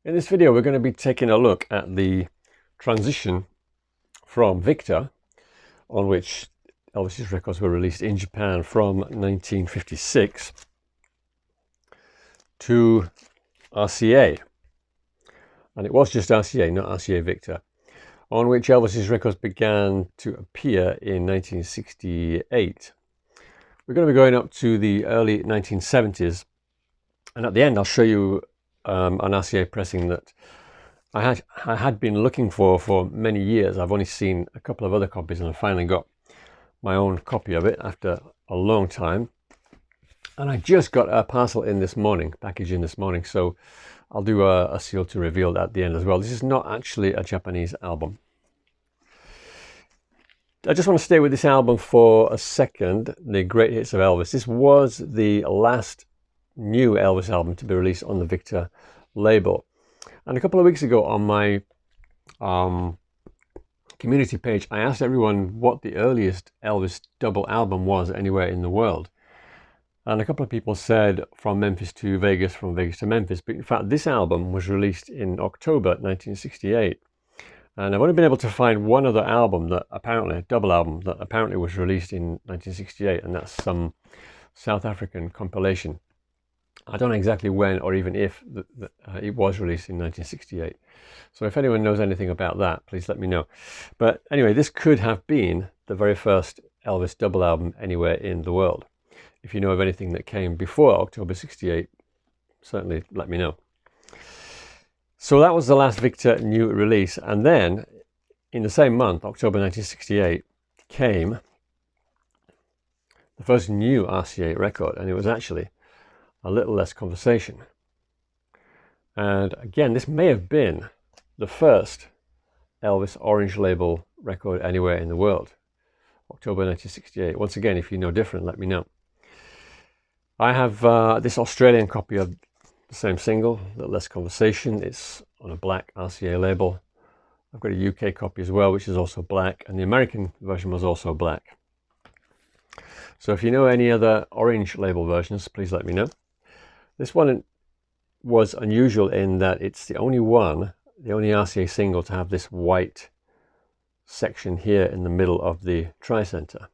In this video, we're going to be taking a look at the transition from Victor, on which Elvis's records were released in Japan from 1956, to RCA. And it was just RCA, not RCA Victor, on which Elvis's records began to appear in 1968. We're going to be going up to the early 1970s, and at the end I'll show you an RCA pressing that I had been looking for many years. I've only seen a couple of other copies, and I finally got my own copy of it after a long time. And I just got a parcel in this morning, package in this morning, so I'll do a seal to reveal at the end as well. This is not actually a Japanese album. I just want to stay with this album for a second, the Great Hits of Elvis. This was the last new Elvis album to be released on the Victor label. And a couple of weeks ago on my community page, I asked everyone what the earliest Elvis double album was anywhere in the world. And a couple of people said from Memphis to Vegas, from Vegas to Memphis. But in fact, this album was released in October 1968. And I've only been able to find one other album that apparently, a double album, that apparently was released in 1968. And that's some South African compilation. I don't know exactly when or even if it was released in 1968. So if anyone knows anything about that, please let me know. But anyway, this could have been the very first Elvis double album anywhere in the world. If you know of anything that came before October 68, certainly let me know. So that was the last Victor new release. And then in the same month, October 1968, came the first new RCA record. And it was actually a little less conversation. And again, this may have been the first Elvis Orange Label record anywhere in the world. October 1968. Once again, if you know different, let me know. I have this Australian copy of the same single, A Little Less Conversation. It's on a black RCA label. I've got a UK copy as well, which is also black, and the American version was also black. So if you know any other orange label versions, please let me know. This one was unusual in that it's the only RCA single to have this white section here in the middle of the tricenter.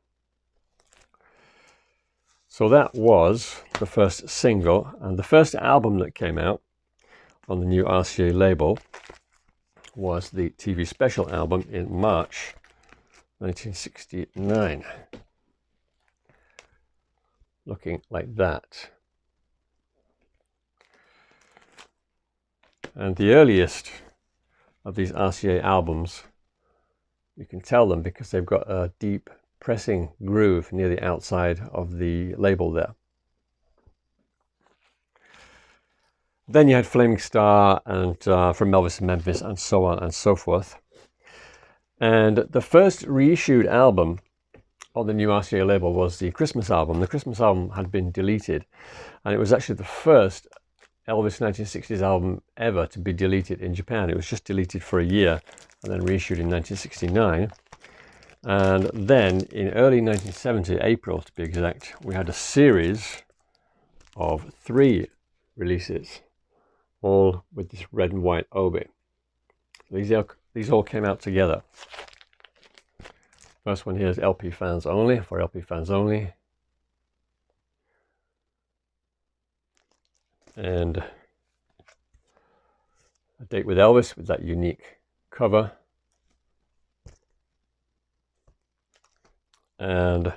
So that was the first single, and the first album that came out on the new RCA label was the TV special album in March 1969. Looking like that. And the earliest of these RCA albums, you can tell them because they've got a deep pressing groove near the outside of the label there. Then you had Flaming Star and From Elvis to Memphis and so on and so forth. And the first reissued album on the new RCA label was the Christmas album. The Christmas album had been deleted, and it was actually the first Elvis 1960s album ever to be deleted in Japan. It was just deleted for a year and then reissued in 1969. And then in early 1970, April to be exact, we had a series of 3 releases, all with this red and white obi. These all came out together. First one here is LP fans only, for LP fans only. And A Date with Elvis with that unique cover. And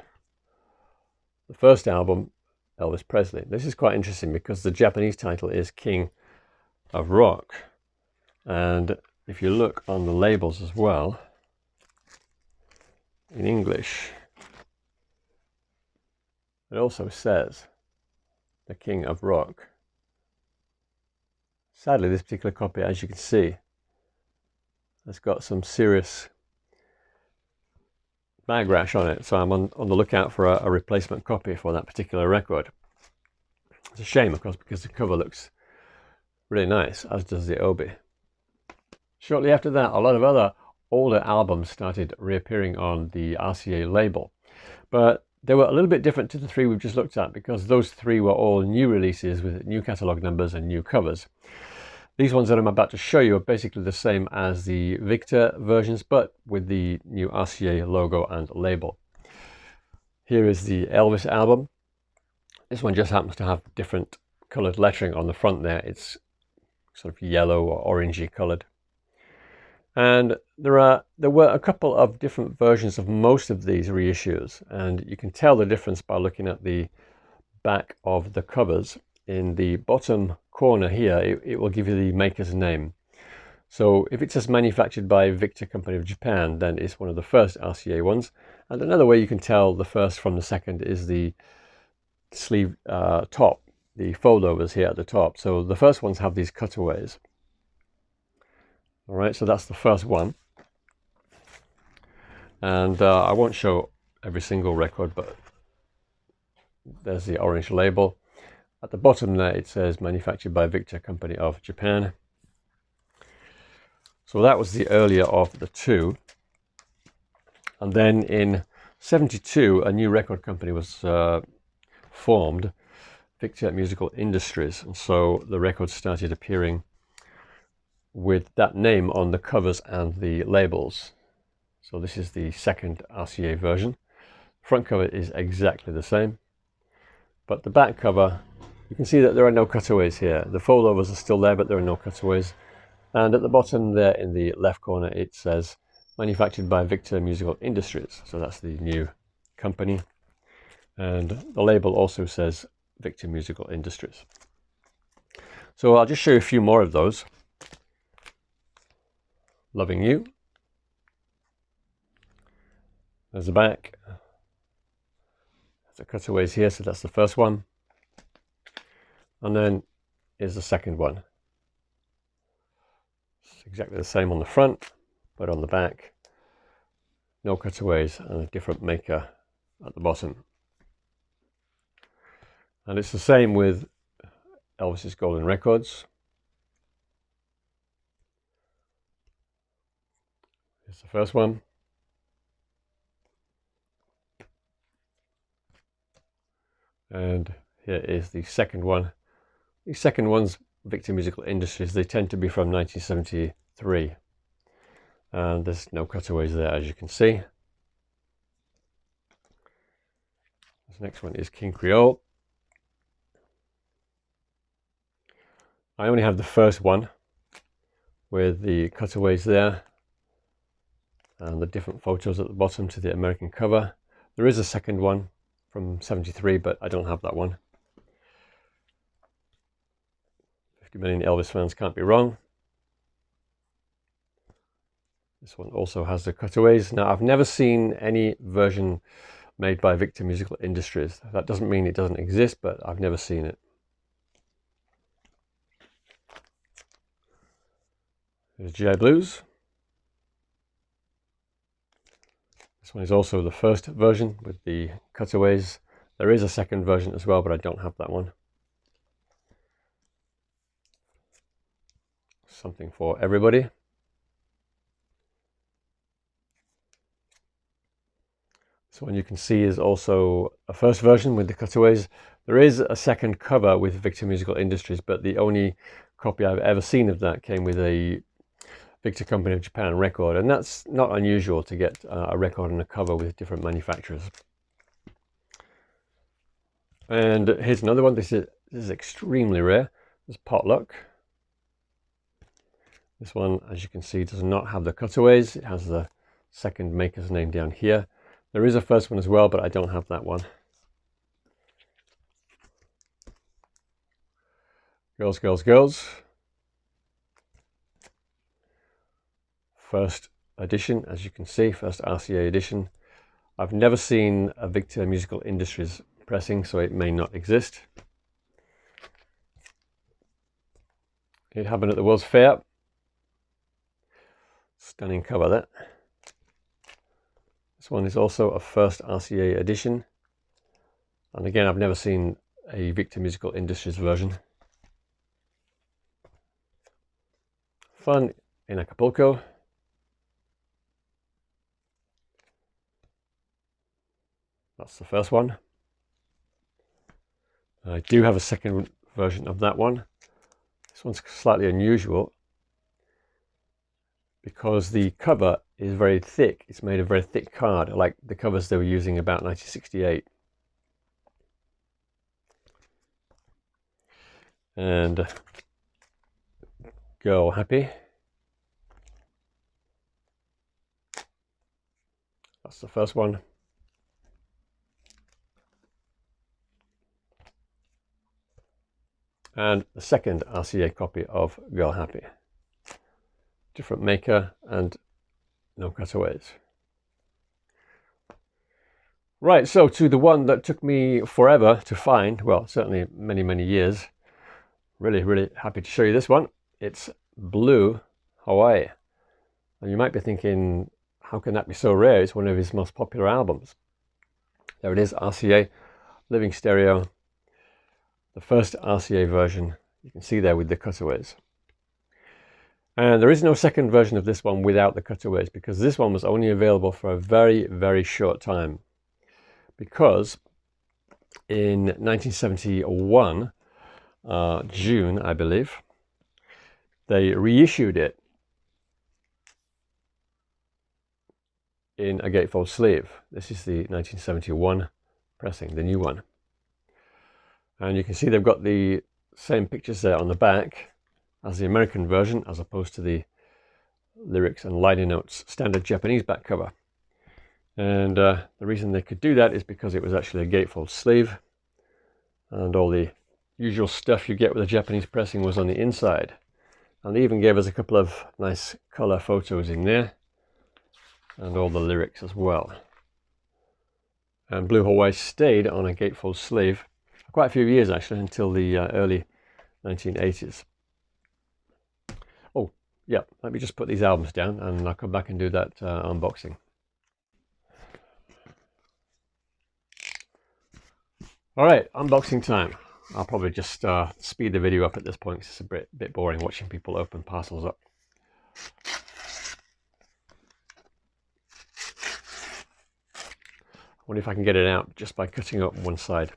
the first album, Elvis Presley. This is quite interesting because the Japanese title is King of Rock. And if you look on the labels as well, in English, it also says the King of Rock. Sadly, this particular copy, as you can see, has got some serious bag rash on it, so I'm on the lookout for a replacement copy for that particular record. It's a shame, of course, because the cover looks really nice, as does the obi. Shortly after that, a lot of other older albums started reappearing on the RCA label, but they were a little bit different to the 3 we've just looked at, because those 3 were all new releases with new catalogue numbers and new covers. These ones that I'm about to show you are basically the same as the Victor versions, but with the new RCA logo and label. Here is the Elvis album. This one just happens to have different colored lettering on the front there. It's sort of yellow or orangey colored. And there were a couple of different versions of most of these reissues, and you can tell the difference by looking at the back of the covers. In the bottom corner here, it will give you the maker's name. So if it says manufactured by Victor Company of Japan, then it's one of the first RCA ones. And another way you can tell the first from the second is the sleeve top, the foldovers here at the top. So the first ones have these cutaways. All right, so that's the first one. And I won't show every single record, but there's the orange label. At the bottom there, it says manufactured by Victor Company of Japan. So that was the earlier of the two. And then in '72, a new record company was formed, Victor Musical Industries. And so the records started appearing with that name on the covers and the labels. So this is the second RCA version. Front cover is exactly the same, but the back cover, you can see that there are no cutaways here. The foldovers are still there, but there are no cutaways. And at the bottom there in the left corner, it says manufactured by Victor Musical Industries. So that's the new company. And the label also says Victor Musical Industries. So I'll just show you a few more of those. Loving You. There's the back. There's the cutaways here, so that's the first one. And then is the second one. It's exactly the same on the front, but on the back, no cutaways and a different maker at the bottom. And it's the same with Elvis's Golden Records. Here's the first one. And here is the second one. The second one's Victor Musical Industries. They tend to be from 1973. And there's no cutaways there, as you can see. This next one is King Creole. I only have the first one with the cutaways there and the different photos at the bottom to the American cover. There is a second one from '73, but I don't have that one. 50 million Elvis fans can't be wrong. This one also has the cutaways. Now, I've never seen any version made by Victor Musical Industries. That doesn't mean it doesn't exist, but I've never seen it. Here's GI Blues. This one is also the first version with the cutaways. There is a second version as well, but I don't have that one. Something for Everybody. This one you can see is also a first version with the cutaways. There is a second cover with Victor Musical Industries, but the only copy I've ever seen of that came with a Victor Company of Japan record, and that's not unusual to get a record and a cover with different manufacturers. And here's another one. This is extremely rare. This is Potluck. This one, as you can see, does not have the cutaways. It has the second maker's name down here. There is a first one as well, but I don't have that one. Girls, Girls, Girls. First edition, as you can see, first RCA edition. I've never seen a Victor Musical Industries pressing, so it may not exist. It happened at the World's Fair. Stunning cover there. This one is also a first RCA edition. And again, I've never seen a Victor Musical Industries version. Fun in Acapulco. That's the first one. I do have a second version of that one. This one's slightly unusual because the cover is very thick. It's made of very thick card, like the covers they were using about 1968. And Girl Happy. That's the first one. And the second RCA copy of Girl Happy. Different maker and no cutaways. Right, so to the one that took me forever to find, well, certainly many, many years. Really, really happy to show you this one. It's Blue Hawaii. And you might be thinking, how can that be so rare? It's one of his most popular albums. There it is, RCA, Living Stereo. The first RCA version, you can see there with the cutaways. And there is no second version of this one without the cutaways, because this one was only available for a very, very short time. Because in 1971, June, I believe, they reissued it in a gatefold sleeve. This is the 1971 pressing, the new one. And you can see they've got the same pictures there on the back as the American version, as opposed to the lyrics and liner notes standard Japanese back cover. And the reason they could do that is because it was actually a gatefold sleeve, and all the usual stuff you get with a Japanese pressing was on the inside. And they even gave us a couple of nice color photos in there, and all the lyrics as well. And Blue Hawaii stayed on a gatefold sleeve for quite a few years, actually, until the early 1980s. Oh, yeah, let me just put these albums down and I'll come back and do that unboxing. All right, unboxing time. I'll probably just speed the video up at this point, because it's a bit boring watching people open parcels up. I wonder if I can get it out just by cutting up one side.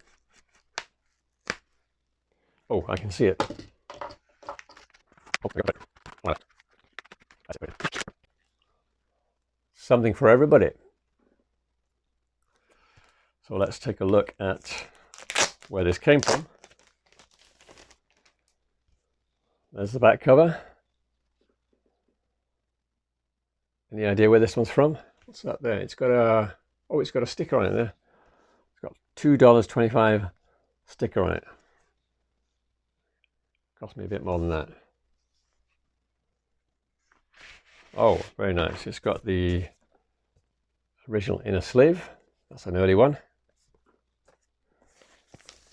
Oh, I can see it. Oh, I got it. Something for everybody. So let's take a look at where this came from. There's the back cover. Any idea where this one's from? What's that there? It's got a, oh, it's got a sticker on it there. It's got $2.25 sticker on it. Cost me a bit more than that. Oh, very nice. It's got the original inner sleeve. That's an early one.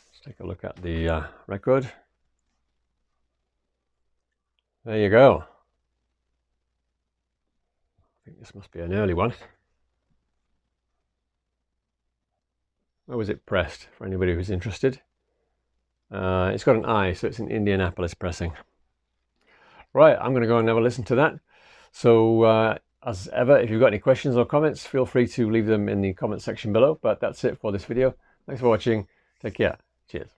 Let's take a look at the record. There you go. I think this must be an early one. Where was it pressed, for anybody who's interested? It's got an I, so it's an Indianapolis pressing. Right, I'm going to go and have a listen to that. So, as ever, if you've got any questions or comments, feel free to leave them in the comment section below. But that's it for this video. Thanks for watching. Take care. Cheers.